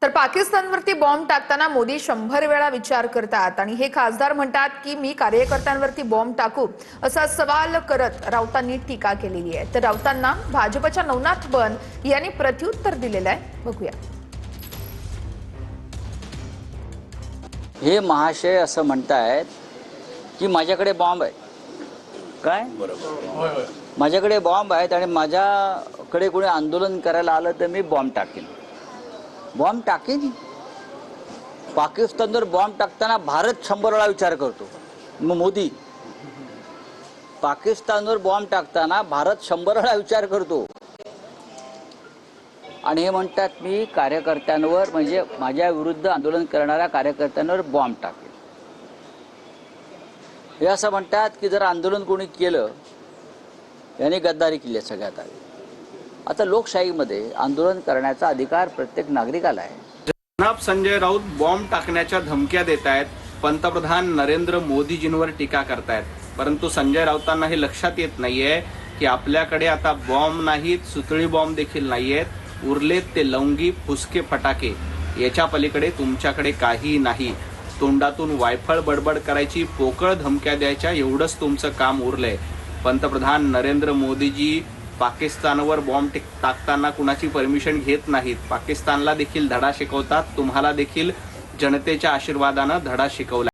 तर पाकिस्तानवरती बॉम्ब टाकताना मोदी 100 वेळा विचार करतात आणि हे खासदार म्हणतात की मी कार्यकर्त्यांवरती बॉम्ब टाकू असा सवाल करत राऊतांनी टीका केलेली आहे। तर राऊतांना भाजपच्या नवनाथ बन यांनी प्रत्युत्तर दिलेलं आहे, बघूया। हे महाशय असं म्हणतायत की माझ्याकडे बॉम्ब आहे। काय माझ्याकडे बॉम्ब आहेत आणि माझ्याकडे कोणी आंदोलन करायला आलं तर मी बॉम्ब टाकेन। बॉम्ब टाकेन? पाकिस्तानवर बॉम्ब टाकताना भारत 100 वेळा विचार करतो। मग मोदी पाकिस्तानवर बॉम्ब टाकताना भारत 100 वेळा विचार करतो आणि हे म्हणतात मी कार्यकर्त्यांवर म्हणजे माझ्या विरुद्ध आंदोलन करणाऱ्या कार्यकर्त्यांवर बॉम्ब टाकेन। हे असं म्हणतात की जर आंदोलन कोणी केलं याने गद्दारी केली आहे सगळ्यात आधी। आता लोकशाहीमध्ये आंदोलन करण्याचा अधिकार प्रत्येक नागरिकाला आहे। जनाब संजय राऊत बॉम्ब टाकण्याच्या धमक्या देत आहेत, पंतप्रधान नरेंद्र मोदीजींवर टीका करतायत, परंतु संजय राऊतांना हे लक्षात येत नाहीये की आपल्याकडे आता बॉम्ब नाहीत, सुतळी बॉम्ब देखील नाहीयेत। उरलेत ते लवंगी फुसके फटाके, याच्या पलीकडे तुमच्याकडे काही नाही। तोंडातून वायफळ बडबड करायची, पोकळ धमक्या द्यायच्या, एवढंच तुमचं काम उरलंय। पंतप्रधान नरेंद्र मोदीजी पाकिस्तानवर बॉम्ब टाकताना कुणाची परमिशन घेत नाहीत। पाकिस्तानला देखील धडा शिकवतात, तुम्हाला देखील जनतेच्या आशीर्वादानं धडा शिकवला।